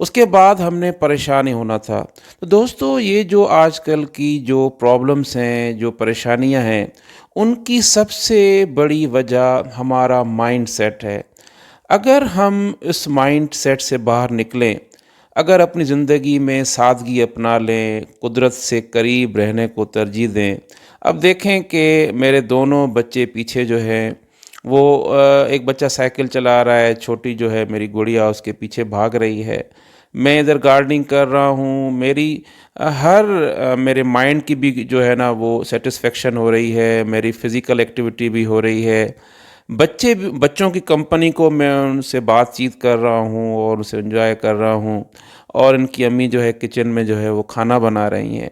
اس کے بعد ہم نے پریشانی ہونا تھا۔ تو دوستو یہ جو آج کل کی جو پرابلمس ہیں، جو پریشانیاں ہیں، ان کی سب سے بڑی وجہ ہمارا مائنڈ سیٹ ہے۔ اگر ہم اس مائنڈ سیٹ سے باہر نکلیں، اگر اپنی زندگی میں سادگی اپنا لیں، قدرت سے قریب رہنے کو ترجیح دیں۔ اب دیکھیں کہ میرے دونوں بچے پیچھے جو ہیں وہ ایک بچہ سائیکل چلا رہا ہے، چھوٹی جو ہے میری گڑیا اس کے پیچھے بھاگ رہی ہے، میں ادھر گارڈننگ کر رہا ہوں، میری میرے مائنڈ کی بھی جو ہے نا وہ سیٹسفیکشن ہو رہی ہے، میری فزیکل ایکٹیویٹی بھی ہو رہی ہے، بچوں کی کمپنی کو میں ان سے بات چیت کر رہا ہوں اور اسے انجوائے کر رہا ہوں، اور ان کی امی جو ہے کچن میں جو ہے وہ کھانا بنا رہی ہیں۔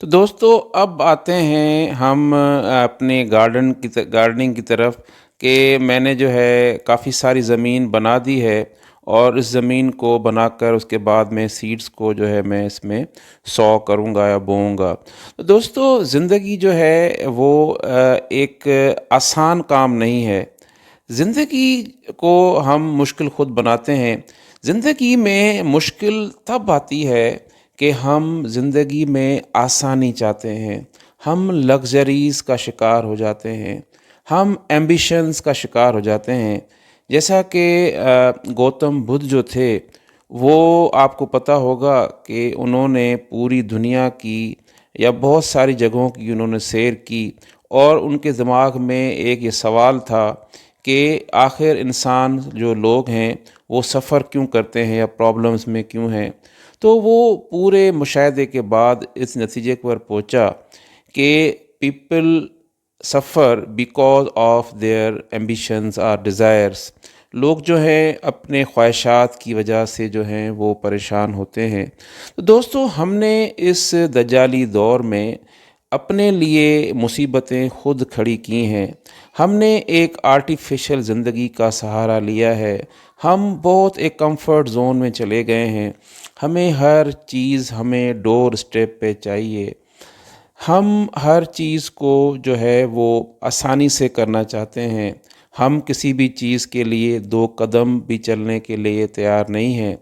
تو دوستو اب آتے ہیں ہم اپنے گارڈننگ کی طرف، کہ میں نے جو ہے کافی ساری زمین بنا دی ہے، اور اس زمین کو بنا کر اس کے بعد میں سیڈز کو جو ہے میں اس میں سو کروں گا یا بوؤں گا۔ تو دوستو زندگی جو ہے وہ ایک آسان کام نہیں ہے۔ زندگی کو ہم مشکل خود بناتے ہیں۔ زندگی میں مشکل تب آتی ہے کہ ہم زندگی میں آسانی چاہتے ہیں، ہم لگژریز کا شکار ہو جاتے ہیں، ہم ایمبیشنز کا شکار ہو جاتے ہیں۔ جیسا کہ گوتم بدھ جو تھے، وہ آپ کو پتہ ہوگا کہ انہوں نے پوری دنیا کی یا بہت ساری جگہوں کی انہوں نے سیر کی، اور ان کے دماغ میں ایک یہ سوال تھا کہ آخر انسان جو لوگ ہیں وہ سفر کیوں کرتے ہیں یا پرابلمز میں کیوں ہیں۔ تو وہ پورے مشاہدے کے بعد اس نتیجے پر پہنچا کہ people suffer because of their ambitions اور ڈیزائرز۔ لوگ جو ہیں اپنے خواہشات کی وجہ سے جو ہیں وہ پریشان ہوتے ہیں۔ تو دوستو ہم نے اس دجالی دور میں اپنے لیے مصیبتیں خود کھڑی کی ہیں۔ ہم نے ایک آرٹیفیشل زندگی کا سہارا لیا ہے، ہم بہت ایک کمفرٹ زون میں چلے گئے ہیں، ہمیں ہر چیز ہمیں ڈور سٹیپ پہ چاہیے، ہم ہر چیز کو جو ہے وہ آسانی سے کرنا چاہتے ہیں، ہم کسی بھی چیز کے لیے 2 قدم بھی چلنے کے لیے تیار نہیں ہیں۔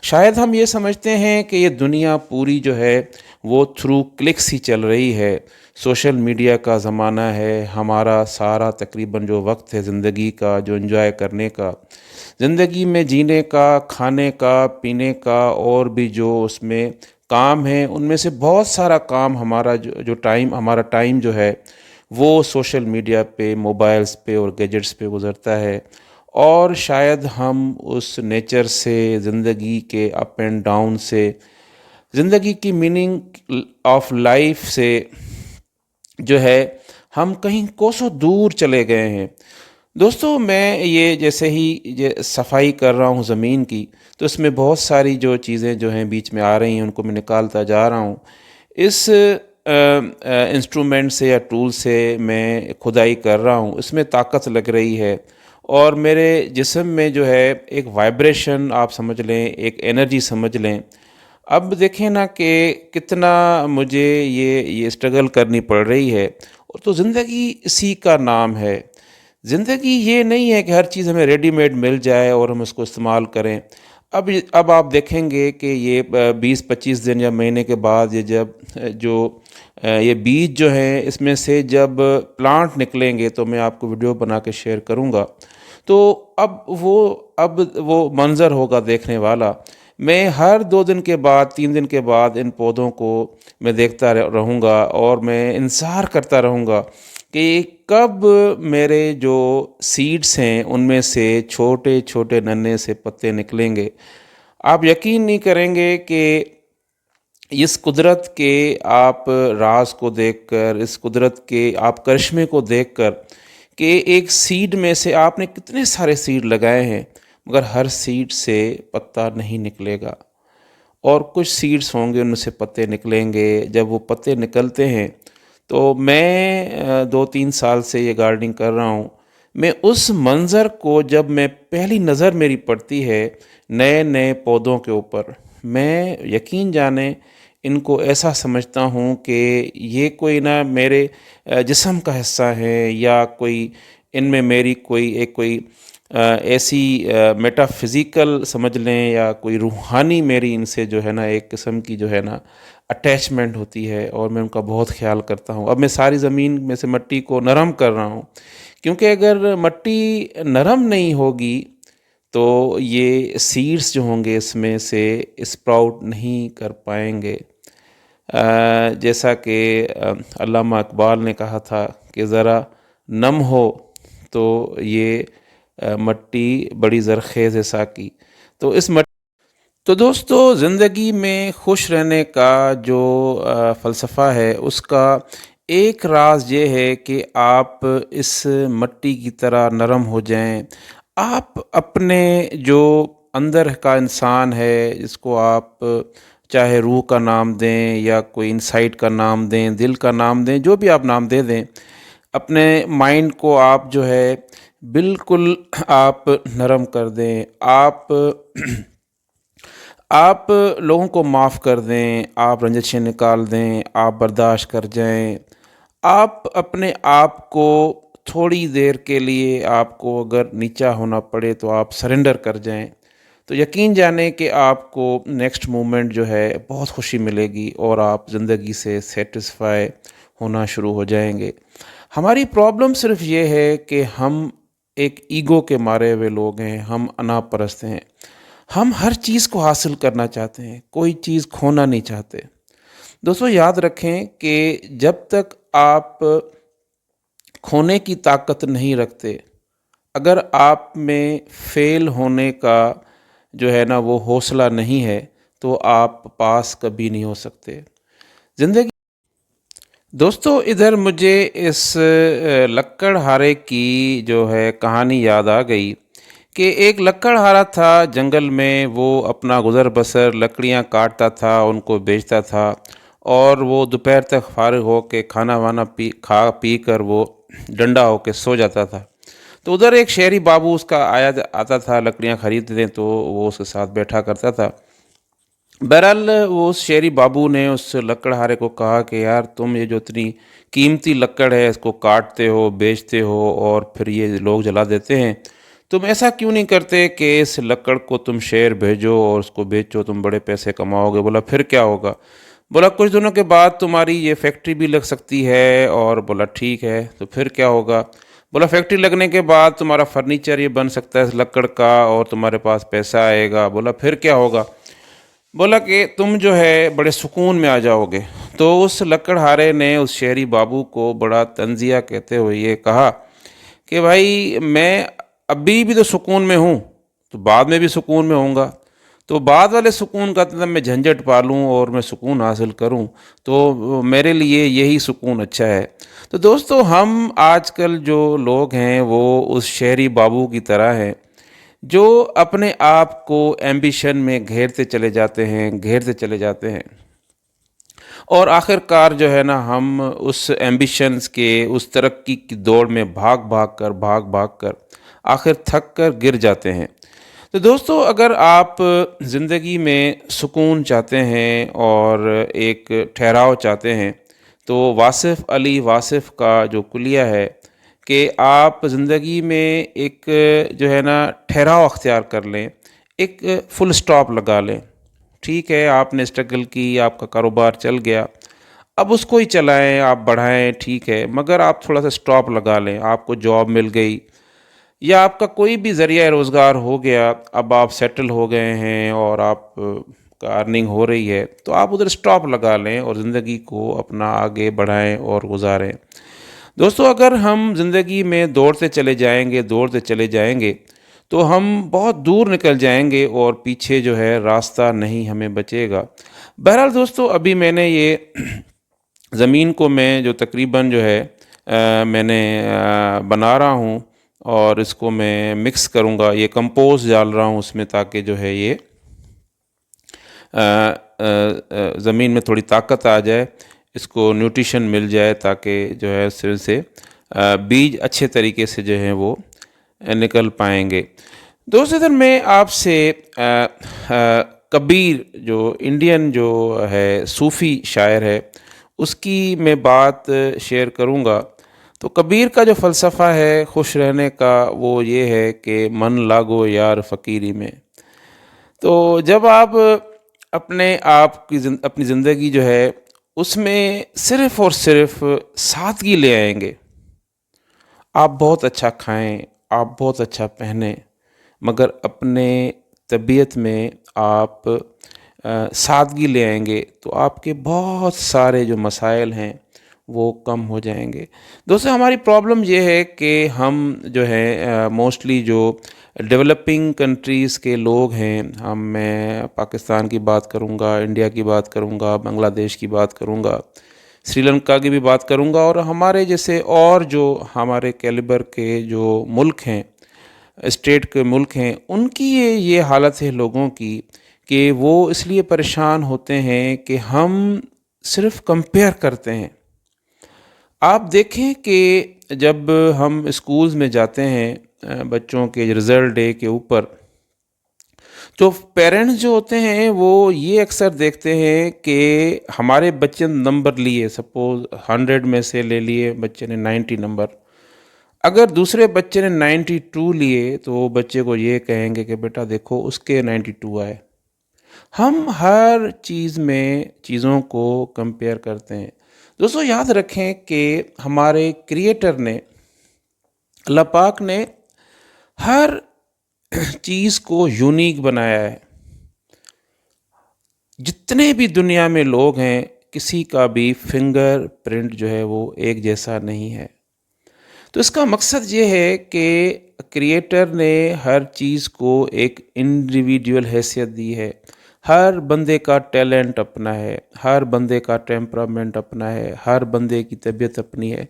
شاید ہم یہ سمجھتے ہیں کہ یہ دنیا پوری جو ہے وہ تھرو کلکس ہی چل رہی ہے، سوشل میڈیا کا زمانہ ہے، ہمارا سارا تقریباً جو وقت ہے زندگی کا، جو انجوائے کرنے کا، زندگی میں جینے کا، کھانے کا، پینے کا، اور بھی جو اس میں کام ہیں، ان میں سے بہت سارا کام ہمارا ٹائم جو ہے وہ سوشل میڈیا پہ، موبائلز پہ اور گیجٹس پہ گزرتا ہے، اور شاید ہم اس نیچر سے، زندگی کے اپ اینڈ ڈاؤن سے، زندگی کی میننگ آف لائف سے جو ہے ہم کہیں کوسوں دور چلے گئے ہیں۔ دوستو میں یہ جیسے ہی صفائی کر رہا ہوں زمین کی، تو اس میں بہت ساری جو چیزیں جو ہیں بیچ میں آ رہی ہیں، ان کو میں نکالتا جا رہا ہوں۔ اس انسٹرومنٹ سے یا ٹول سے میں کھدائی کر رہا ہوں، اس میں طاقت لگ رہی ہے، اور میرے جسم میں جو ہے ایک وائبریشن آپ سمجھ لیں، ایک انرجی سمجھ لیں۔ اب دیکھیں نا کہ کتنا مجھے یہ اسٹرگل کرنی پڑ رہی ہے، اور تو زندگی اسی کا نام ہے۔ زندگی یہ نہیں ہے کہ ہر چیز ہمیں ریڈی میڈ مل جائے اور ہم اس کو استعمال کریں۔ اب آپ دیکھیں گے کہ یہ 20-25 دن یا مہینے کے بعد یہ بیج جو ہیں، اس میں سے جب پلانٹ نکلیں گے تو میں آپ کو ویڈیو بنا کے شیئر کروں گا۔ تو اب وہ منظر ہوگا دیکھنے والا۔ میں ہر 2 دن کے بعد، 3 دن کے بعد ان پودوں کو میں دیکھتا رہوں گا، اور میں انتظار کرتا رہوں گا کہ کب میرے جو سیڈز ہیں ان میں سے چھوٹے چھوٹے ننھے سے پتے نکلیں گے۔ آپ یقین نہیں کریں گے کہ اس قدرت کے آپ راز کو دیکھ کر، اس قدرت کے آپ کرشمے کو دیکھ کر، کہ ایک سیڈ میں سے آپ نے کتنے سارے سیڈ لگائے ہیں، مگر ہر سیڈ سے پتا نہیں نکلے گا، اور کچھ سیڈز ہوں گے ان میں سے پتے نکلیں گے۔ جب وہ پتے نکلتے ہیں تو میں 2-3 سال سے یہ گارڈننگ کر رہا ہوں، میں اس منظر کو جب میں پہلی نظر میری پڑتی ہے نئے نئے پودوں کے اوپر، میں یقین جانیں ان کو ایسا سمجھتا ہوں کہ یہ کوئی نہ میرے جسم کا حصہ ہے، یا کوئی ان میں میری کوئی ایسی میٹا فزیکل سمجھ لیں یا کوئی روحانی میری ان سے جو ہے نا ایک قسم کی جو ہے نا اٹیچمنٹ ہوتی ہے، اور میں ان کا بہت خیال کرتا ہوں۔ اب میں ساری زمین میں سے مٹی کو نرم کر رہا ہوں، کیونکہ اگر مٹی نرم نہیں ہوگی تو یہ سیڈز جو ہوں گے اس میں سے اسپراؤٹ نہیں کر پائیں گے۔ جیسا کہ علامہ اقبال نے کہا تھا کہ ذرا نم ہو تو یہ مٹی بڑی زرخیز ہے ساقی۔ تو اس مٹی تو دوستو، زندگی میں خوش رہنے کا جو فلسفہ ہے اس کا ایک راز یہ ہے کہ آپ اس مٹی کی طرح نرم ہو جائیں۔ آپ اپنے جو اندر کا انسان ہے، جس کو آپ چاہے روح کا نام دیں یا کوئی انسائٹ کا نام دیں، دل کا نام دیں، جو بھی آپ نام دے دیں، اپنے مائنڈ کو آپ جو ہے بالکل آپ نرم کر دیں۔ آپ لوگوں کو معاف کر دیں، آپ رنجشیں نکال دیں، آپ برداشت کر جائیں۔ آپ اپنے آپ کو تھوڑی دیر کے لیے آپ کو اگر نیچا ہونا پڑے تو آپ سرنڈر کر جائیں، تو یقین جانیں کہ آپ کو نیکسٹ مومنٹ جو ہے بہت خوشی ملے گی اور آپ زندگی سے سیٹسفائی ہونا شروع ہو جائیں گے۔ ہماری پرابلم صرف یہ ہے کہ ہم ایک ایگو کے مارے ہوئے لوگ ہیں، ہم انا پرست ہیں، ہم ہر چیز کو حاصل کرنا چاہتے ہیں، کوئی چیز کھونا نہیں چاہتے۔ دوستو یاد رکھیں کہ جب تک آپ کھونے کی طاقت نہیں رکھتے، اگر آپ میں فیل ہونے کا جو ہے نا وہ حوصلہ نہیں ہے، تو آپ پاس کبھی نہیں ہو سکتے زندگی۔ دوستو ادھر مجھے اس لکڑ ہارے کی جو ہے کہانی یاد آ گئی کہ ایک لکڑ ہارا تھا جنگل میں، وہ اپنا گزر بسر لکڑیاں کاٹتا تھا، ان کو بیچتا تھا، اور وہ دوپہر تک فارغ ہو کے کھانا وانا کھا پی کر وہ ڈنڈا ہو کے سو جاتا تھا۔ تو ادھر ایک شہری بابو اس کا آتا تھا لکڑیاں خریدنے، تو وہ اس کے ساتھ بیٹھا کرتا تھا۔ بہرحال وہ اس شہری بابو نے اس لکڑہارے کو کہا کہ یار تم یہ جو اتنی قیمتی لکڑ ہے اس کو کاٹتے ہو، بیچتے ہو، اور پھر یہ لوگ جلا دیتے ہیں، تم ایسا کیوں نہیں کرتے کہ اس لکڑ کو تم شہر بھیجو اور اس کو بیچو، تم بڑے پیسے کماؤ گے۔ بولا پھر کیا ہوگا؟ بولا کچھ دنوں کے بعد تمہاری یہ فیکٹری بھی لگ سکتی ہے۔ اور بولا ٹھیک ہے، تو پھر کیا ہوگا؟ بولا فیکٹری لگنے کے بعد تمہارا فرنیچر یہ بن سکتا ہے اس لکڑ کا، اور تمہارے پاس پیسہ آئے گا۔ بولا پھر کیا ہوگا؟ بولا کہ تم جو ہے بڑے سکون میں آ جاؤ گے۔ تو اس لکڑہارے نے اس شہری بابو کو بڑا طنزیہ کہتے ہوئے یہ کہا کہ بھائی میں ابھی بھی تو سکون میں ہوں، تو بعد میں بھی سکون میں ہوں گا، تو بعد والے سکون کا مطلب میں جھنجھٹ پالوں اور میں سکون حاصل کروں، تو میرے لیے یہی سکون اچھا ہے۔ تو دوستو ہم آج کل جو لوگ ہیں وہ اس شہری بابو کی طرح ہیں جو اپنے آپ کو ایمبیشن میں گھیرتے چلے جاتے ہیں، اور آخر کار جو ہے نا ہم اس ایمبیشنز کے اس ترقی کی دوڑ میں بھاگ بھاگ کر آخر تھک کر گر جاتے ہیں۔ تو دوستو اگر آپ زندگی میں سکون چاہتے ہیں اور ایک ٹھہراؤ چاہتے ہیں، تو واصف علی واصف کا جو کلیہ ہے کہ آپ زندگی میں ایک جو ہے نا ٹھہراؤ اختیار کر لیں، ایک فل سٹاپ لگا لیں۔ ٹھیک ہے، آپ نے اسٹرگل کی، آپ کا کاروبار چل گیا، اب اس کو ہی چلائیں، آپ بڑھائیں، ٹھیک ہے، مگر آپ تھوڑا سا سٹاپ لگا لیں۔ آپ کو جاب مل گئی یا آپ کا کوئی بھی ذریعہ روزگار ہو گیا، اب آپ سیٹل ہو گئے ہیں اور آپ کا ارننگ ہو رہی ہے، تو آپ ادھر سٹاپ لگا لیں اور زندگی کو اپنا آگے بڑھائیں اور گزاریں۔ دوستو اگر ہم زندگی میں دوڑتے چلے جائیں گے تو ہم بہت دور نکل جائیں گے اور پیچھے جو ہے راستہ نہیں ہمیں بچے گا۔ بہرحال دوستو ابھی میں نے یہ زمین کو میں جو تقریباً جو ہے میں نے بنا رہا ہوں، اور اس کو میں مکس کروں گا، یہ کمپوز ڈال رہا ہوں اس میں، تاکہ جو ہے یہ زمین میں تھوڑی طاقت آ جائے، اس کو نیوٹریشن مل جائے، تاکہ جو ہے سر سے بیج اچھے طریقے سے جو ہیں وہ نکل پائیں گے۔ دوستو ادھر میں آپ سے کبیر جو انڈین جو ہے صوفی شاعر ہے، اس کی میں بات شیئر کروں گا۔ تو کبیر کا جو فلسفہ ہے خوش رہنے کا وہ یہ ہے کہ من لاگو یار فقیری میں۔ تو جب آپ اپنے آپ کی اپنی زندگی جو ہے اس میں صرف اور صرف سادگی لے آئیں گے، آپ بہت اچھا کھائیں، آپ بہت اچھا پہنیں، مگر اپنے طبیعت میں آپ سادگی لے آئیں گے تو آپ کے بہت سارے جو مسائل ہیں وہ کم ہو جائیں گے۔ دوستو ہماری پرابلم یہ ہے کہ ہم جو ہے موسٹلی جو ڈیولپنگ کنٹریز کے لوگ ہیں، میں پاکستان کی بات کروں گا، انڈیا کی بات کروں گا، بنگلہ دیش کی بات کروں گا، سری لنکا کی بھی بات کروں گا، اور ہمارے جیسے اور جو ہمارے کیلیبر کے جو ملک ہیں، اسٹیٹ کے ملک ہیں، ان کی یہ حالت ہے لوگوں کی کہ وہ اس لیے پریشان ہوتے ہیں کہ ہم صرف کمپیئر کرتے ہیں۔ آپ دیکھیں کہ جب ہم اسکولز میں جاتے ہیں بچوں کے رزلٹ ڈے کے اوپر، تو پیرنٹس جو ہوتے ہیں وہ یہ اکثر دیکھتے ہیں کہ ہمارے بچے نے نمبر لیے، سپوز 100 میں سے لے لیے بچے نے 90 نمبر، اگر دوسرے بچے نے 92 لیے تو وہ بچے کو یہ کہیں گے کہ بیٹا دیکھو اس کے 92 آئے۔ ہم ہر چیز میں چیزوں کو کمپیئر کرتے ہیں۔ دوستو یاد رکھیں کہ ہمارے کریٹر نے، اللہ پاک نے ہر چیز کو یونیک بنایا ہے۔ جتنے بھی دنیا میں لوگ ہیں کسی کا بھی فنگر پرنٹ جو ہے وہ ایک جیسا نہیں ہے۔ تو اس کا مقصد یہ ہے کہ کریٹر نے ہر چیز کو ایک انڈیویڈول حیثیت دی ہے۔ ہر بندے کا ٹیلنٹ اپنا ہے، ہر بندے کا ٹیمپرامنٹ اپنا ہے، ہر بندے کی طبیعت اپنی ہے۔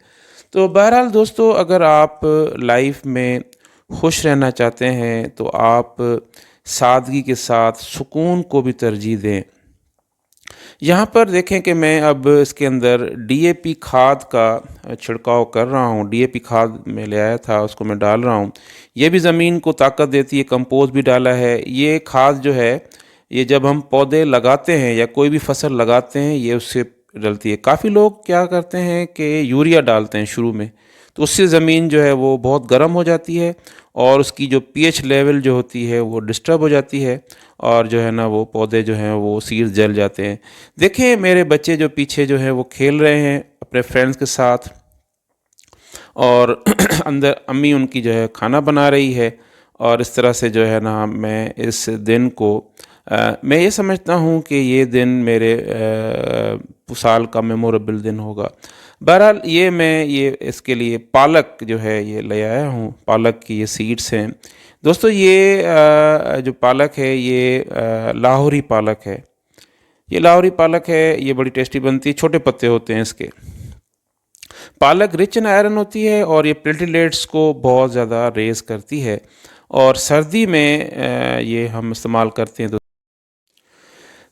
تو بہرحال دوستو اگر آپ لائف میں خوش رہنا چاہتے ہیں تو آپ سادگی کے ساتھ سکون کو بھی ترجیح دیں۔ یہاں پر دیکھیں کہ میں اب اس کے اندر ڈی اے پی کھاد کا چھڑکاؤ کر رہا ہوں۔ ڈی اے پی کھاد میں لے آیا تھا، اس کو میں ڈال رہا ہوں۔ یہ بھی زمین کو طاقت دیتی ہے، کمپوز بھی ڈالا ہے۔ یہ کھاد جو ہے یہ جب ہم پودے لگاتے ہیں یا کوئی بھی فصل لگاتے ہیں یہ اس سے ڈلتی ہے۔ کافی لوگ کیا کرتے ہیں کہ یوریا ڈالتے ہیں شروع میں، تو اس سے زمین جو ہے وہ بہت گرم ہو جاتی ہے اور اس کی جو پی ایچ لیول جو ہوتی ہے وہ ڈسٹرب ہو جاتی ہے، اور جو ہے نا وہ پودے جو ہیں وہ سیڈز جل جاتے ہیں۔ دیکھیں میرے بچے جو پیچھے جو ہیں وہ کھیل رہے ہیں اپنے فرینڈز کے ساتھ، اور اندر امی ان کی جو ہے کھانا بنا رہی ہے، اور اس طرح سے جو ہے نا میں اس دن کو میں یہ سمجھتا ہوں کہ یہ دن میرے سال کا میموریبل دن ہوگا۔ بہرحال یہ اس کے لیے پالک جو ہے یہ لے آیا ہوں، پالک کی یہ سیڈز ہیں۔ دوستو یہ جو پالک ہے یہ لاہوری پالک ہے، یہ لاہوری پالک ہے، یہ بڑی ٹیسٹی بنتی ہے، چھوٹے پتے ہوتے ہیں اس کے۔ پالک رچ ان آئرن ہوتی ہے اور یہ پلیٹلیٹس کو بہت زیادہ ریز کرتی ہے، اور سردی میں یہ ہم استعمال کرتے ہیں۔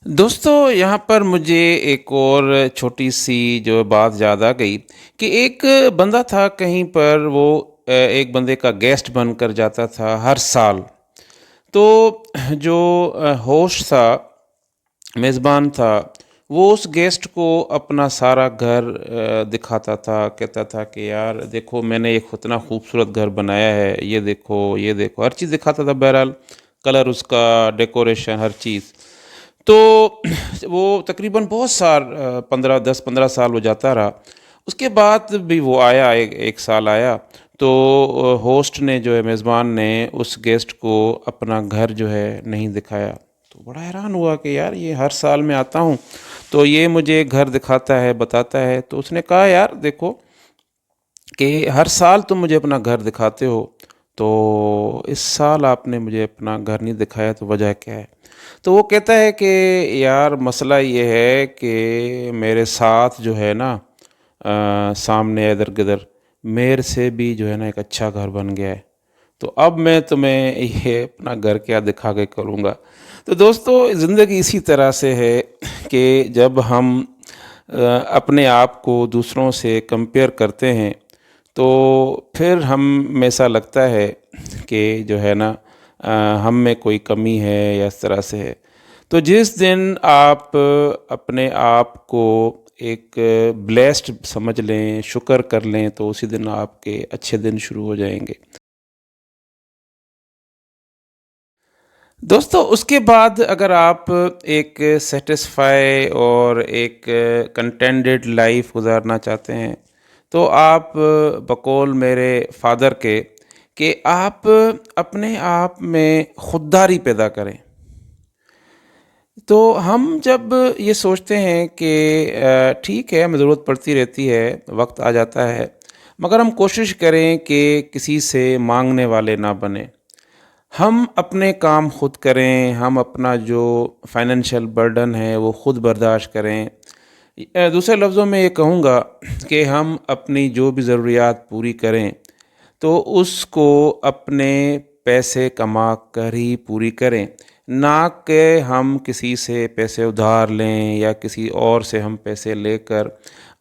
دوستو یہاں پر مجھے ایک اور چھوٹی سی جو بات یاد آ گئی کہ ایک بندہ تھا کہیں پر، وہ ایک بندے کا گیسٹ بن کر جاتا تھا ہر سال۔ تو جو ہوسٹ تھا، میزبان تھا، وہ اس گیسٹ کو اپنا سارا گھر دکھاتا تھا، کہتا تھا کہ یار دیکھو میں نے ایک اتنا خوبصورت گھر بنایا ہے، یہ دیکھو یہ دیکھو، ہر چیز دکھاتا تھا، بہرحال کلر اس کا، ڈیکوریشن، ہر چیز۔ تو وہ تقریباً بہت سال 15 سال وہ جاتا رہا۔ اس کے بعد بھی وہ آیا، ایک سال آیا، تو ہوسٹ نے جو ہے میزبان نے اس گیسٹ کو اپنا گھر جو ہے نہیں دکھایا۔ تو بڑا حیران ہوا کہ یار یہ ہر سال میں آتا ہوں تو یہ مجھے گھر دکھاتا ہے، بتاتا ہے۔ تو اس نے کہا یار دیکھو کہ ہر سال تم مجھے اپنا گھر دکھاتے ہو، تو اس سال آپ نے مجھے اپنا گھر نہیں دکھایا، تو وجہ کیا ہے؟ تو وہ کہتا ہے کہ یار مسئلہ یہ ہے کہ میرے ساتھ جو ہے نا سامنے ادھر گدھر میرے سے بھی جو ہے نا ایک اچھا گھر بن گیا ہے، تو اب میں تمہیں یہ اپنا گھر کیا دکھا کے کروں گا۔ تو دوستو زندگی اسی طرح سے ہے کہ جب ہم اپنے آپ کو دوسروں سے کمپیئر کرتے ہیں تو پھر ہم ایسا لگتا ہے کہ جو ہے نا ہم میں کوئی کمی ہے یا اس طرح سے ہے۔ تو جس دن آپ اپنے آپ کو ایک بلیسڈ سمجھ لیں، شکر کر لیں، تو اسی دن آپ کے اچھے دن شروع ہو جائیں گے۔ دوستو اس کے بعد اگر آپ ایک سیٹسفائی اور ایک کنٹینٹڈ لائف گزارنا چاہتے ہیں، تو آپ بقول میرے فادر کے کہ آپ اپنے آپ میں خودداری پیدا کریں۔ تو ہم جب یہ سوچتے ہیں کہ ٹھیک ہے، ہمیں ضرورت پڑتی رہتی ہے، وقت آ جاتا ہے، مگر ہم کوشش کریں کہ کسی سے مانگنے والے نہ بنیں۔ ہم اپنے کام خود کریں، ہم اپنا جو فائنینشیل برڈن ہے وہ خود برداشت کریں۔ دوسرے لفظوں میں یہ کہوں گا کہ ہم اپنی جو بھی ضروریات پوری کریں تو اس کو اپنے پیسے کما کر ہی پوری کریں، نہ کہ ہم کسی سے پیسے ادھار لیں یا کسی اور سے ہم پیسے لے کر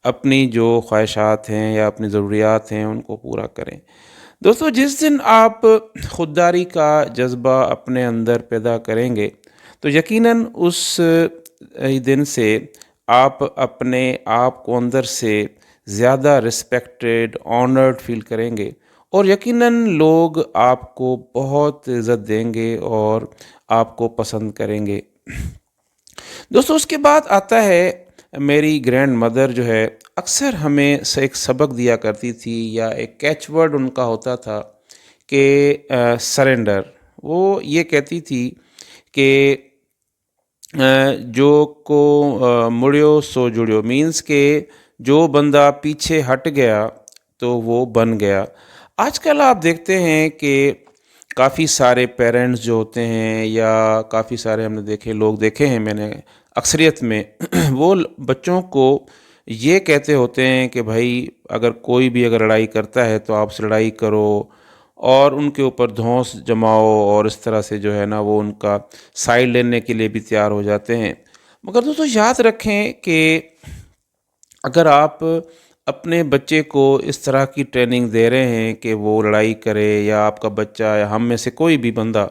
اپنی جو خواہشات ہیں یا اپنی ضروریات ہیں ان کو پورا کریں۔ دوستو جس دن آپ خودداری کا جذبہ اپنے اندر پیدا کریں گے تو یقیناً اس دن سے آپ اپنے آپ کو اندر سے زیادہ رسپیکٹڈ، آنرڈ فیل کریں گے، اور یقیناً لوگ آپ کو بہت عزت دیں گے اور آپ کو پسند کریں گے۔ دوستو اس کے بعد آتا ہے، میری گرینڈ مدر جو ہے اکثر ہمیں ایک سبق دیا کرتی تھی، یا ایک کیچ ورڈ ان کا ہوتا تھا کہ سرنڈر۔ وہ یہ کہتی تھی کہ جو کو مڑیو سو جڑیو، مینس کہ جو بندہ پیچھے ہٹ گیا تو وہ بن گیا۔ آج کل آپ دیکھتے ہیں کہ کافی سارے پیرنٹس جو ہوتے ہیں، یا کافی سارے ہم نے لوگ دیکھے ہیں میں نے اکثریت میں وہ بچوں کو یہ کہتے ہوتے ہیں کہ بھائی اگر کوئی بھی اگر لڑائی کرتا ہے تو آپ سے لڑائی کرو، اور ان کے اوپر دھونس جماؤ، اور اس طرح سے جو ہے نا وہ ان کا سائڈ لینے کے لیے بھی تیار ہو جاتے ہیں۔ مگر دوستو یاد رکھیں کہ اگر آپ اپنے بچے کو اس طرح کی ٹریننگ دے رہے ہیں کہ وہ لڑائی کرے، یا آپ کا بچہ یا ہم میں سے کوئی بھی بندہ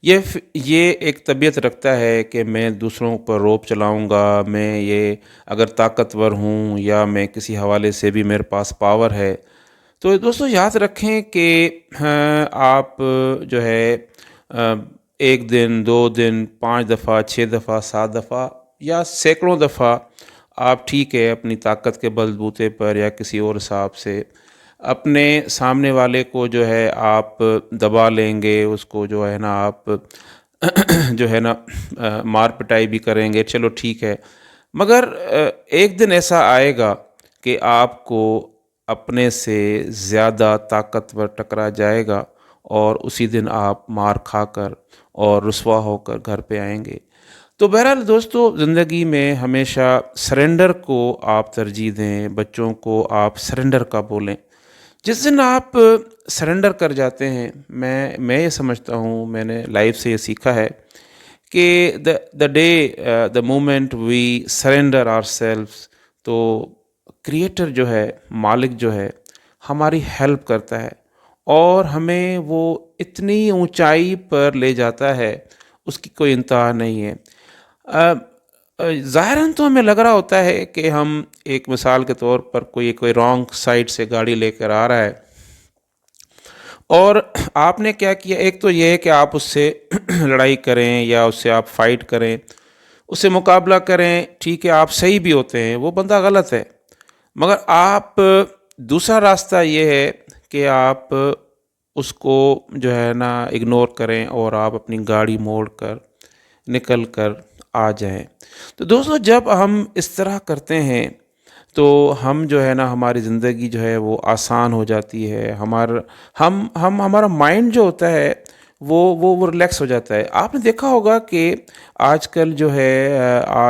یہ ایک طبیعت رکھتا ہے کہ میں دوسروں پر روب چلاؤں گا، میں یہ اگر طاقتور ہوں یا میں کسی حوالے سے بھی میرے پاس پاور ہے، تو دوستو یاد رکھیں کہ آپ جو ہے ایک دن، 2 دن، 5 دفعہ، 6 دفعہ، 7 دفعہ یا سینکڑوں دفعہ آپ ٹھیک ہے اپنی طاقت کے بل بوتے پر یا کسی اور حساب سے اپنے سامنے والے کو جو ہے آپ دبا لیں گے، اس کو جو ہے نا آپ جو ہے نا مار پٹائی بھی کریں گے، چلو ٹھیک ہے، مگر ایک دن ایسا آئے گا کہ آپ کو اپنے سے زیادہ طاقتور ٹکرا جائے گا، اور اسی دن آپ مار کھا کر اور رسوا ہو کر گھر پہ آئیں گے۔ تو بہرحال دوستو زندگی میں ہمیشہ سرنڈر کو آپ ترجیح دیں، بچوں کو آپ سرنڈر کا بولیں۔ جس دن آپ سرنڈر کر جاتے ہیں، میں یہ سمجھتا ہوں، میں نے لائف سے یہ سیکھا ہے کہ the day the moment we surrender ourselves, تو کریٹر جو ہے، مالک جو ہے، ہماری ہیلپ کرتا ہے، اور ہمیں وہ اتنی اونچائی پر لے جاتا ہے، اس کی کوئی انتہا نہیں ہے۔ ظاہراً تو ہمیں لگ رہا ہوتا ہے کہ ہم ایک مثال کے طور پر کوئی رانگ سائڈ سے گاڑی لے کر آ رہا ہے، اور آپ نے کیا کیا، ایک تو یہ ہے کہ آپ اس سے لڑائی کریں یا اس سے آپ فائٹ کریں، اس سے مقابلہ کریں، ٹھیک ہے آپ صحیح بھی ہوتے ہیں، وہ بندہ غلط ہے، مگر آپ دوسرا راستہ یہ ہے کہ آپ اس کو جو ہے نا اگنور کریں، اور آپ اپنی گاڑی موڑ کر نکل کر آ جائیں۔ تو دوستو جب ہم اس طرح کرتے ہیں تو ہم جو ہے نا ہماری زندگی جو ہے وہ آسان ہو جاتی ہے، ہمارا مائنڈ جو ہوتا ہے وہ ریلیکس ہو جاتا ہے۔ آپ نے دیکھا ہوگا کہ آج کل جو ہے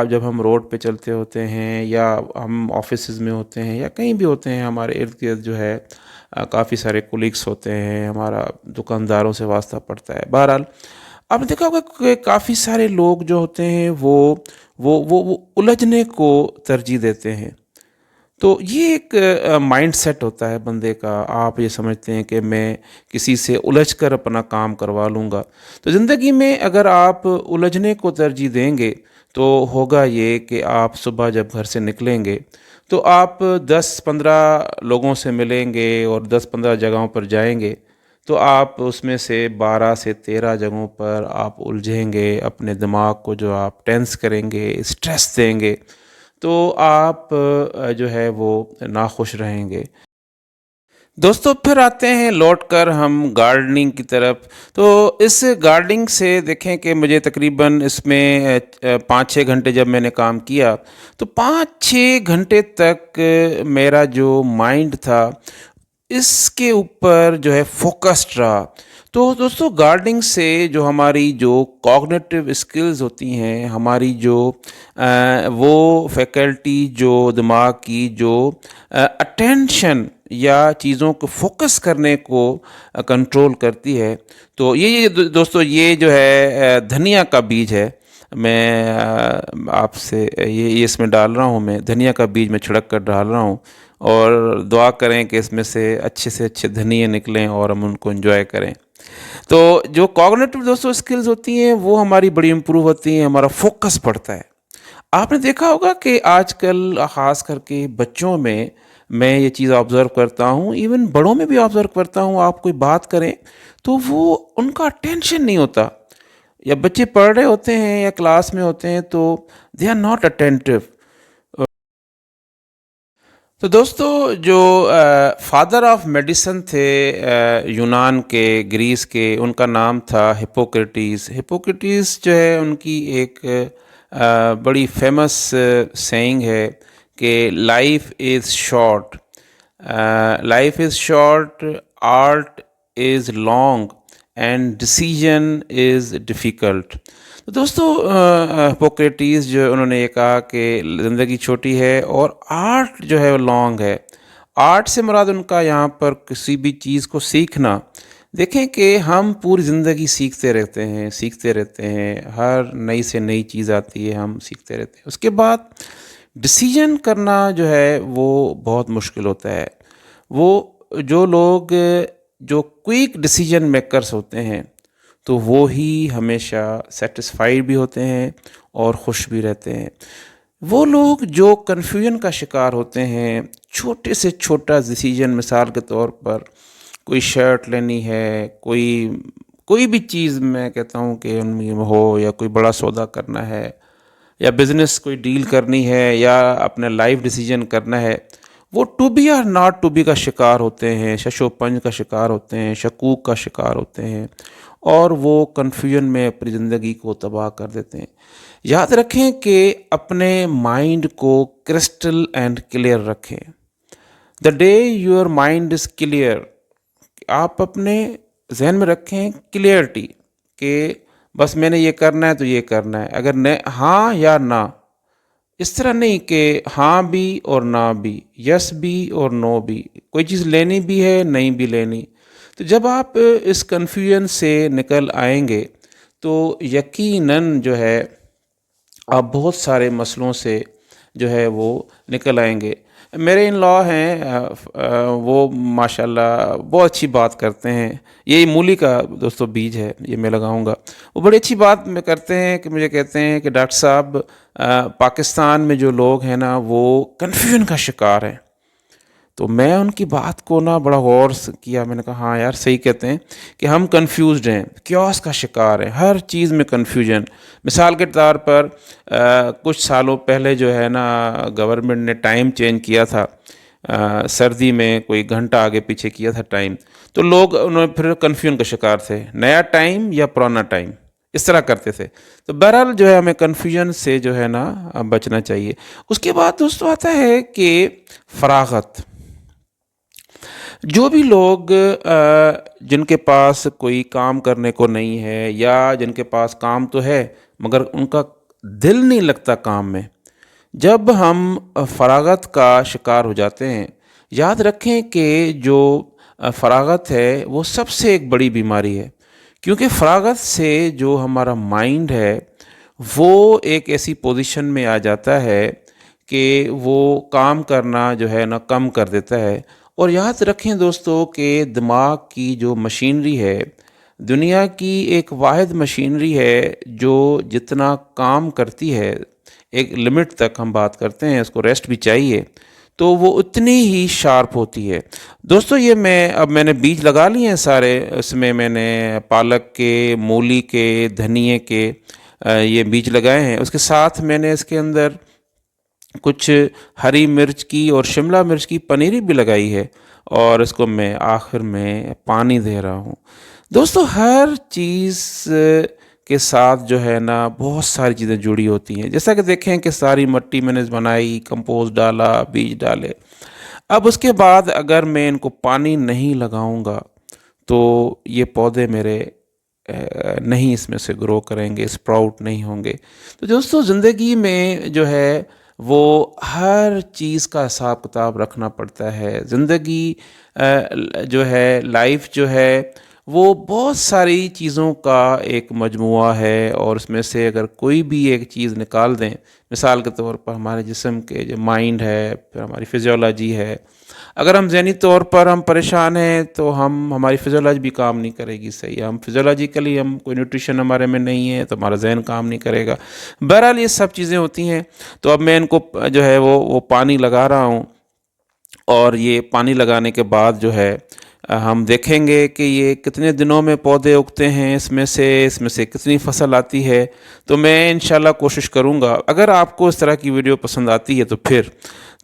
جب ہم روڈ پہ چلتے ہوتے ہیں، یا ہم آفیسز میں ہوتے ہیں، یا کہیں بھی ہوتے ہیں، ہمارے ارد گرد جو ہے کافی سارے کولیگس ہوتے ہیں، ہمارا دکانداروں سے واسطہ پڑتا ہے۔ بہرحال آپ نے دیکھا ہوگا کہ کافی سارے لوگ جو ہوتے ہیں وہ الجھنے کو ترجیح دیتے ہیں۔ تو یہ ایک مائنڈ سیٹ ہوتا ہے بندے کا، آپ یہ سمجھتے ہیں کہ میں کسی سے الجھ کر اپنا کام کروا لوں گا۔ تو زندگی میں اگر آپ الجھنے کو ترجیح دیں گے تو ہوگا یہ کہ آپ صبح جب گھر سے نکلیں گے تو آپ 10-15 لوگوں سے ملیں گے اور 10-15 جگہوں پر جائیں گے، تو آپ اس میں سے 12 سے 13 جگہوں پر آپ الجھیں گے، اپنے دماغ کو جو آپ ٹینس کریں گے، اسٹریس دیں گے، تو آپ جو ہے وہ ناخوش رہیں گے۔ دوستو پھر آتے ہیں لوٹ کر ہم گارڈننگ کی طرف۔ تو اس گارڈننگ سے دیکھیں کہ مجھے تقریباً اس میں 5-6 گھنٹے جب میں نے کام کیا تو 5-6 گھنٹے تک میرا جو مائنڈ تھا اس کے اوپر جو ہے فوکسڈ رہا۔ تو دوستو گارڈننگ سے جو ہماری جو کوگنیٹو اسکلز ہوتی ہیں، ہماری جو وہ فیکلٹی جو دماغ کی جو اٹینشن یا چیزوں کو فوکس کرنے کو کنٹرول کرتی ہے، تو یہ دوستو یہ جو ہے دھنیا کا بیج ہے۔ میں آپ سے یہ اس میں ڈال رہا ہوں، میں دھنیا کا بیج میں چھڑک کر ڈال رہا ہوں، اور دعا کریں کہ اس میں سے اچھے دھنیے نکلیں اور ہم ان کو انجوائے کریں۔ تو جو کوگنیٹو دوستو اسکلز ہوتی ہیں وہ ہماری بڑی امپروو ہوتی ہیں، ہمارا فوکس بڑھتا ہے۔ آپ نے دیکھا ہوگا کہ آج کل خاص کر کے بچوں میں یہ چیز آبزرو کرتا ہوں، ایون بڑوں میں بھی آبزرو کرتا ہوں، آپ کوئی بات کریں تو وہ ان کا اٹینشن نہیں ہوتا، یا بچے پڑھ رہے ہوتے ہیں یا کلاس میں ہوتے ہیں تو دے آر ناٹ اٹینٹیو۔ تو دوستو جو فادر آف میڈیسن تھے یونان کے، گریس کے، ان کا نام تھا ہپوکریٹس۔ ہپوکریٹس جو ہے ان کی ایک بڑی فیمس سینگ ہے کہ life is short, life is short, art is long and decision is difficult. تو دوستو ہپوکریٹس جو انہوں نے یہ کہا کہ زندگی چھوٹی ہے اور آرٹ جو ہے وہ لانگ ہے۔ آرٹ سے مراد ان کا یہاں پر کسی بھی چیز کو سیکھنا۔ دیکھیں کہ ہم پوری زندگی سیکھتے رہتے ہیں، ہر نئی سے نئی چیز آتی ہے، ہم سیکھتے رہتے ہیں۔ اس کے بعد ڈیسیژن کرنا جو ہے وہ بہت مشکل ہوتا ہے۔ وہ جو لوگ جو کوئک ڈیسیژن میکرز ہوتے ہیں تو وہ ہی ہمیشہ سیٹسفائیڈ بھی ہوتے ہیں اور خوش بھی رہتے ہیں۔ وہ لوگ جو کنفیوژن کا شکار ہوتے ہیں، چھوٹے سے چھوٹا ڈیسیژن، مثال کے طور پر کوئی شرٹ لینی ہے، کوئی بھی چیز میں کہتا ہوں کہ ان میں ہو، یا کوئی بڑا سودا کرنا ہے، یا بزنس کوئی ڈیل کرنی ہے، یا اپنا لائف ڈیسیژن کرنا ہے، وہ ٹو بی اور ناٹ ٹو بی کا شکار ہوتے ہیں، شش و پنج کا شکار ہوتے ہیں، شکوک کا شکار ہوتے ہیں، اور وہ کنفیوژن میں اپنی زندگی کو تباہ کر دیتے ہیں۔ یاد رکھیں کہ اپنے مائنڈ کو کرسٹل اینڈ کلیئر رکھیں۔ The day your mind is clear, آپ اپنے ذہن میں رکھیں کلیئرٹی کہ بس میں نے یہ کرنا ہے تو یہ کرنا ہے، اگر ہاں یا نہ، اس طرح نہیں کہ ہاں بھی اور نہ بھی، یس بھی اور نو بھی، کوئی چیز لینی بھی ہے نہیں بھی لینی۔ تو جب آپ اس کنفیوژن سے نکل آئیں گے تو یقیناً جو ہے آپ بہت سارے مسئلوں سے جو ہے وہ نکل آئیں گے۔ میرے ان لا ہیں، وہ ماشاءاللہ بہت اچھی بات کرتے ہیں۔ یہ مولی کا دوستو بیج ہے، یہ میں لگاؤں گا۔ وہ بڑی اچھی بات میں کرتے ہیں کہ مجھے کہتے ہیں کہ ڈاکٹر صاحب پاکستان میں جو لوگ ہیں نا وہ کنفیوژن کا شکار ہیں۔ تو میں ان کی بات کو بڑا غور کیا، میں نے کہا ہاں یار صحیح کہتے ہیں کہ ہم کنفیوزڈ ہیں، کیوس کا شکار ہیں، ہر چیز میں کنفیوژن۔ مثال کے طور پر کچھ سالوں پہلے جو ہے نا گورنمنٹ نے ٹائم چینج کیا تھا، سردی میں کوئی گھنٹہ آگے پیچھے کیا تھا ٹائم، تو لوگ انہوں پھر کنفیوژن کا شکار تھے، نیا ٹائم یا پرانا ٹائم، اس طرح کرتے تھے۔ تو بہرحال جو ہے ہمیں کنفیوژن سے جو ہے نا بچنا چاہیے۔ اس کے بعد دوستو آتا ہے کہ فراغت۔ جو بھی لوگ جن کے پاس کوئی کام کرنے کو نہیں ہے، یا جن کے پاس کام تو ہے مگر ان کا دل نہیں لگتا کام میں، جب ہم فراغت کا شکار ہو جاتے ہیں، یاد رکھیں کہ جو فراغت ہے وہ سب سے ایک بڑی بیماری ہے، کیونکہ فراغت سے جو ہمارا مائنڈ ہے وہ ایک ایسی پوزیشن میں آ جاتا ہے کہ وہ کام کرنا جو ہے نا کم کر دیتا ہے۔ اور یاد رکھیں دوستو کہ دماغ کی جو مشینری ہے، دنیا کی ایک واحد مشینری ہے جو جتنا کام کرتی ہے، ایک لمٹ تک ہم بات کرتے ہیں، اس کو ریسٹ بھی چاہیے، تو وہ اتنی ہی شارپ ہوتی ہے۔ دوستو یہ میں نے بیج لگا لیے ہیں سارے، اس میں نے پالک کے، مولی کے، دھنیے کے یہ بیج لگائے ہیں۔ اس کے ساتھ میں نے اس کے اندر کچھ ہری مرچ کی اور شملہ مرچ کی پنیری بھی لگائی ہے، اور اس کو میں آخر میں پانی دے رہا ہوں۔ دوستو ہر چیز کے ساتھ جو ہے نا بہت ساری چیزیں جڑی ہوتی ہیں، جیسا کہ دیکھیں کہ ساری مٹی میں نے بنائی، کمپوسٹ ڈالا، بیج ڈالے۔ اب اس کے بعد اگر میں ان کو پانی نہیں لگاؤں گا تو یہ پودے میرے نہیں اس میں سے گرو کریں گے، اسپراؤٹ نہیں ہوں گے۔ تو دوستو زندگی میں جو ہے وہ ہر چیز کا حساب کتاب رکھنا پڑتا ہے۔ زندگی جو ہے، لائف جو ہے، وہ بہت ساری چیزوں کا ایک مجموعہ ہے، اور اس میں سے اگر کوئی بھی ایک چیز نکال دیں، مثال کے طور پر ہمارے جسم کے جو مائنڈ ہے، پھر ہماری فزیولوجی ہے، اگر ہم ذہنی طور پر ہم پریشان ہیں تو ہماری فزیولوجی بھی کام نہیں کرے گی، صحیح، ہم فزیولوجیکلی کوئی نیوٹریشن ہمارے میں نہیں ہے تو ہمارا ذہن کام نہیں کرے گا۔ بہرحال یہ سب چیزیں ہوتی ہیں۔ تو اب میں ان کو جو ہے وہ پانی لگا رہا ہوں، اور یہ پانی لگانے کے بعد جو ہے ہم دیکھیں گے کہ یہ کتنے دنوں میں پودے اگتے ہیں، اس میں سے کتنی فصل آتی ہے۔ تو میں انشاءاللہ کوشش کروں گا، اگر آپ کو اس طرح کی ویڈیو پسند آتی ہے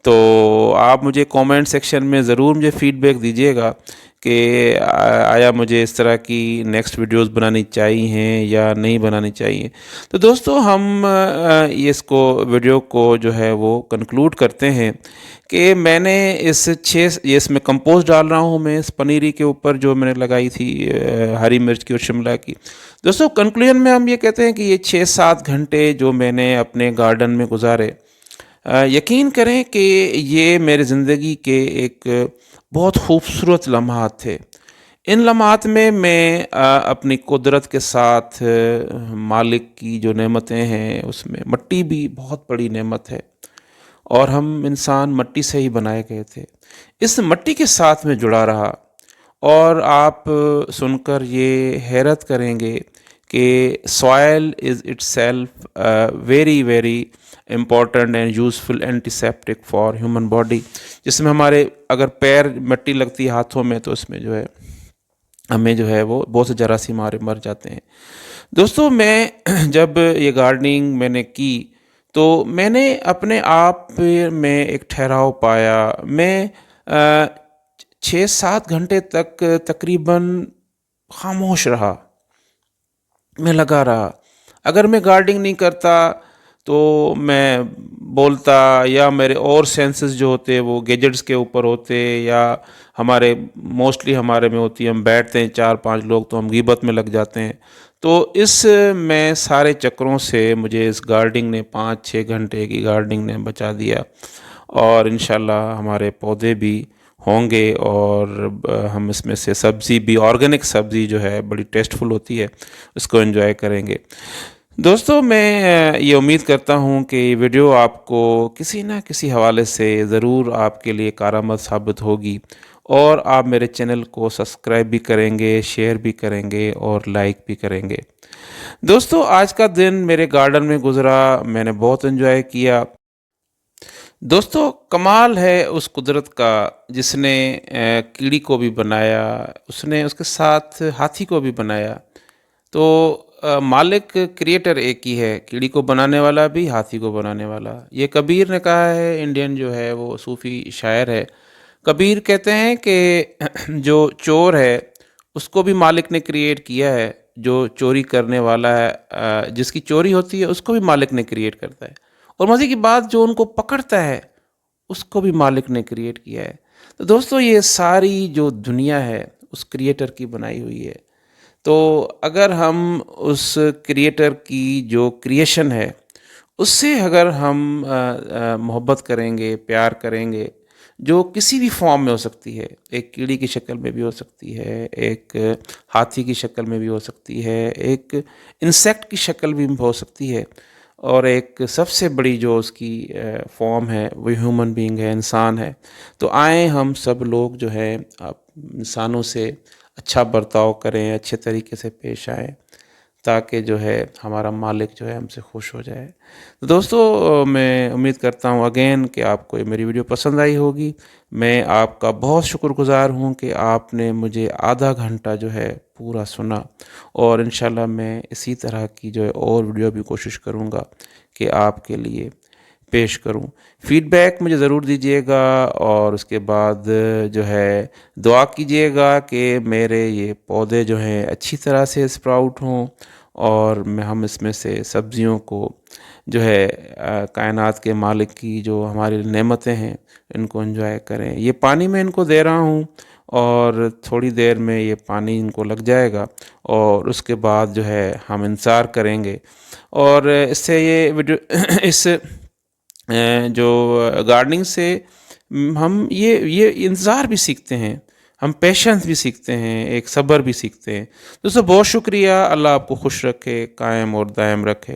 تو آپ مجھے کومنٹ سیکشن میں ضرور مجھے فیڈ بیک دیجیے گا کہ آیا مجھے اس طرح کی نیکسٹ ویڈیوز بنانی چاہیے یا نہیں بنانی چاہیے۔ تو دوستو ہم اس ویڈیو کو جو ہے وہ کنکلوڈ کرتے ہیں کہ میں نے اس میں کمپوسٹ ڈال رہا ہوں، میں اس پنیری کے اوپر جو میں نے لگائی تھی ہری مرچ کی اور شملہ کی۔ دوستو کنکلوژن میں ہم یہ کہتے ہیں کہ یہ 6-7 گھنٹے جو میں نے اپنے گارڈن میں گزارے، یقین کریں کہ یہ میرے زندگی کے ایک بہت خوبصورت لمحات تھے۔ ان لمحات میں اپنی قدرت کے ساتھ مالک کی جو نعمتیں ہیں، اس میں مٹی بھی بہت بڑی نعمت ہے، اور ہم انسان مٹی سے ہی بنائے گئے تھے۔ اس مٹی کے ساتھ میں جڑا رہا، اور آپ سن کر یہ حیرت کریں گے کہ soil is itself very very important and useful antiseptic for human body, جس میں ہمارے اگر پیر مٹی لگتی ہے ہاتھوں میں تو اس میں جو ہے ہمیں جو ہے وہ بہت سے جراثیم مر جاتے ہیں۔ دوستو میں جب یہ گارڈننگ میں نے کی تو میں نے اپنے آپ میں ایک ٹھہراؤ پایا۔ میں 6-7 گھنٹے تک تقریباً خاموش رہا، میں لگا رہا۔ اگر میں گارڈننگ نہیں کرتا تو میں بولتا، یا میرے اور سینسز جو ہوتے وہ گیجٹس کے اوپر ہوتے، یا موسٹلی ہمارے میں ہوتی ہے، ہم بیٹھتے ہیں 4-5 لوگ تو ہم غیبت میں لگ جاتے ہیں۔ تو اس میں سارے چکروں سے مجھے اس گارڈننگ نے 5-6 گھنٹے کی گارڈننگ نے بچا دیا، اور انشاءاللہ ہمارے پودے بھی ہوں گے، اور ہم اس میں سے سبزی بھی، آرگینک سبزی جو ہے بڑی ٹیسٹفل ہوتی ہے، اس کو انجوائے کریں گے۔ دوستو میں یہ امید کرتا ہوں کہ یہ ویڈیو آپ کو کسی نہ کسی حوالے سے ضرور آپ کے لیے کارآمد ثابت ہوگی، اور آپ میرے چینل کو سبسکرائب بھی کریں گے، شیئر بھی کریں گے، اور لائک بھی کریں گے۔ دوستو آج کا دن میرے گارڈن میں گزرا، میں نے بہت انجوائے کیا۔ دوستو کمال ہے اس قدرت کا جس نے کیڑی کو بھی بنایا، اس نے اس کے ساتھ ہاتھی کو بھی بنایا۔ تو مالک کریٹر ایک ہی ہے، کیڑی کو بنانے والا بھی، ہاتھی کو بنانے والا۔ یہ کبیر نے کہا ہے، انڈین جو ہے وہ صوفی شاعر ہے۔ کبیر کہتے ہیں کہ جو چور ہے اس کو بھی مالک نے کریٹ کیا ہے، جو چوری کرنے والا ہے، جس کی چوری ہوتی ہے اس کو بھی مالک نے کریٹ کرتا ہے، اور مزے کی بات جو ان کو پکڑتا ہے اس کو بھی مالک نے کریٹ کیا ہے۔ تو دوستو یہ ساری جو دنیا ہے اس کریٹر کی بنائی ہوئی ہے۔ تو اگر ہم اس کریٹر کی جو کریشن ہے اس سے اگر ہم محبت کریں گے، پیار کریں گے، جو کسی بھی فارم میں ہو سکتی ہے، ایک کیڑی کی شکل میں بھی ہو سکتی ہے، ایک ہاتھی کی شکل میں بھی ہو سکتی ہے، ایک انسیکٹ کی شکل بھی ہو سکتی ہے، اور ایک سب سے بڑی جو اس کی فارم ہے وہ ہیومن بینگ ہے، انسان ہے۔ تو آئیں ہم سب لوگ جو ہے انسانوں سے اچھا برتاؤ کریں، اچھے طریقے سے پیش آئیں، تاکہ جو ہے ہمارا مالک جو ہے ہم سے خوش ہو جائے۔ تو دوستو، میں امید کرتا ہوں اگین کہ آپ کو یہ میری ویڈیو پسند آئی ہوگی۔ میں آپ کا بہت شکر گزار ہوں کہ آپ نے مجھے آدھا گھنٹہ جو ہے پورا سنا، اور انشاءاللہ میں اسی طرح کی جو ہے اور ویڈیو بھی کوشش کروں گا کہ آپ کے لیے پیش کروں۔ فیڈ بیک مجھے ضرور دیجیے گا، اور اس کے بعد جو ہے دعا کیجیے گا کہ میرے یہ پودے جو ہیں اچھی طرح سے اسپراؤٹ ہوں، اور ہم اس میں سے سبزیوں کو جو ہے کائنات کے مالک کی جو ہماری نعمتیں ہیں ان کو انجوائے کریں۔ یہ پانی میں ان کو دے رہا ہوں، اور تھوڑی دیر میں یہ پانی ان کو لگ جائے گا، اور اس کے بعد جو ہے ہم انتظار کریں گے۔ اور اس سے یہ ویڈیو اس جو گارڈننگ سے ہم یہ انتظار بھی سیکھتے ہیں، ہم پیشنس بھی سیکھتے ہیں، ایک صبر بھی سیکھتے ہیں۔ دوستو بہت شکریہ، اللہ آپ کو خوش رکھے، قائم اور دائم رکھے۔